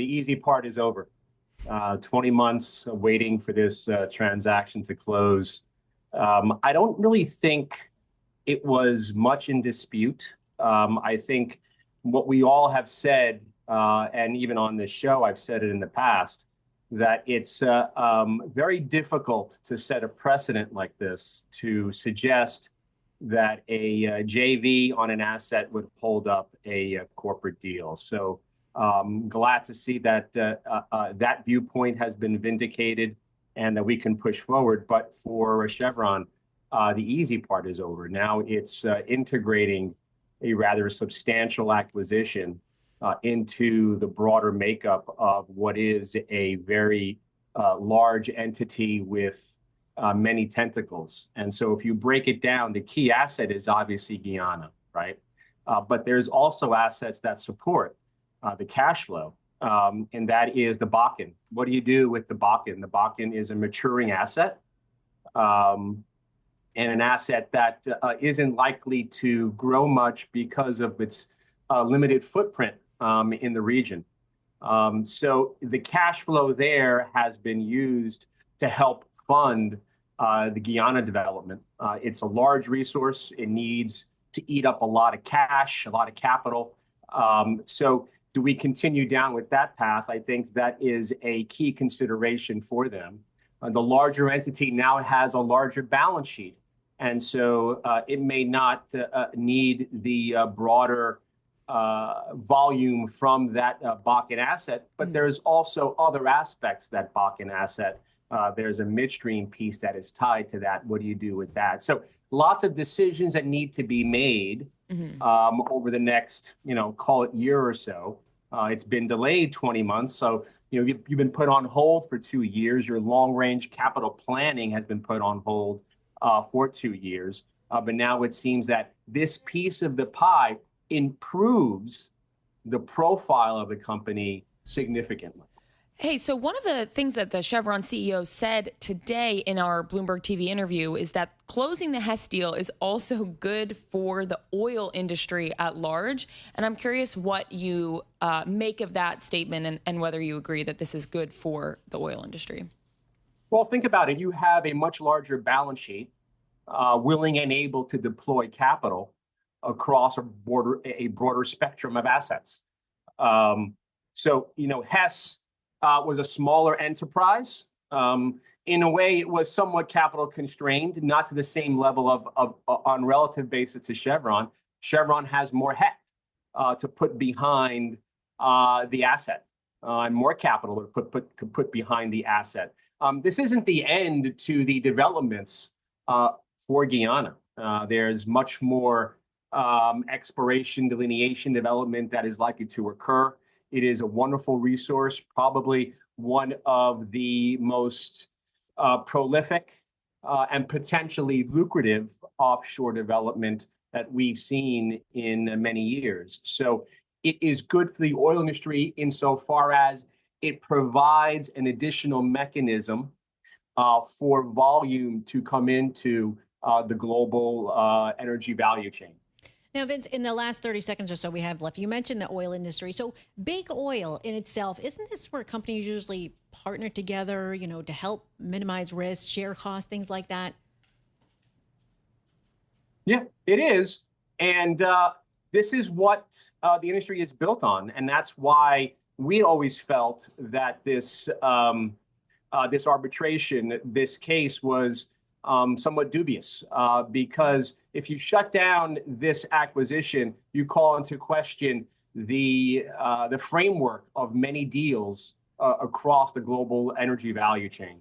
easy part is over. 20 months waiting for this transaction to close. I don't really think it was much in dispute. I think what we all have said, and even on this show, I've said it in the past, that it's very difficult to set a precedent like this to suggest that a JV on an asset would hold up a corporate deal. So glad to see that that viewpoint has been vindicated and that we can push forward. But for Chevron, the easy part is over. Now it's integrating a rather substantial acquisition into the broader makeup of what is a very large entity with many tentacles. And so if you break it down, the key asset is obviously Guyana, right? But there's also assets that support the cash flow, and that is the Bakken. What do you do with the Bakken? The Bakken is a maturing asset, and an asset that isn't likely to grow much because of its limited footprint in the region. So the cash flow there has been used to help fund the Guyana development. It's a large resource. It needs to eat up a lot of cash, a lot of capital. So do we continue down with that path? I think that is a key consideration for them. The larger entity now has a larger balance sheet. And so it may not need the broader volume from that Bakken asset, but there's also other aspects of that Bakken asset. There's a midstream piece that is tied to that. What do you do with that? So lots of decisions that need to be made over the next, call it year or so. It's been delayed 20 months. So, you've been put on hold for 2 years. Your long-range capital planning has been put on hold for 2 years. But now it seems that this piece of the pie improves the profile of the company significantly. Hey, so one of the things that the Chevron CEO said today in our Bloomberg TV interview is that closing the Hess deal is also good for the oil industry at large. And I'm curious what you make of that statement and whether you agree that this is good for the oil industry. Well, think about it. You have a much larger balance sheet, willing and able to deploy capital across a broader spectrum of assets. Hess was a smaller enterprise. In a way, it was somewhat capital constrained, not to the same level of on relative basis to Chevron. Chevron has more head to put behind the asset and more capital to put behind the asset. This isn't the end to the developments for Guyana. There's much more exploration, delineation, development that is likely to occur. It is a wonderful resource, probably one of the most prolific and potentially lucrative offshore development that we've seen in many years. So it is good for the oil industry insofar as it provides an additional mechanism for volume to come into the global energy value chain. Now, Vince, in the last 30 seconds or so we have left, you mentioned the oil industry. So big oil in itself, isn't this where companies usually partner together, to help minimize risk, share costs, things like that? Yeah, it is. And this is what the industry is built on. And that's why we always felt that this arbitration, this case was somewhat dubious because if you shut down this acquisition, you call into question the framework of many deals across the global energy value chain.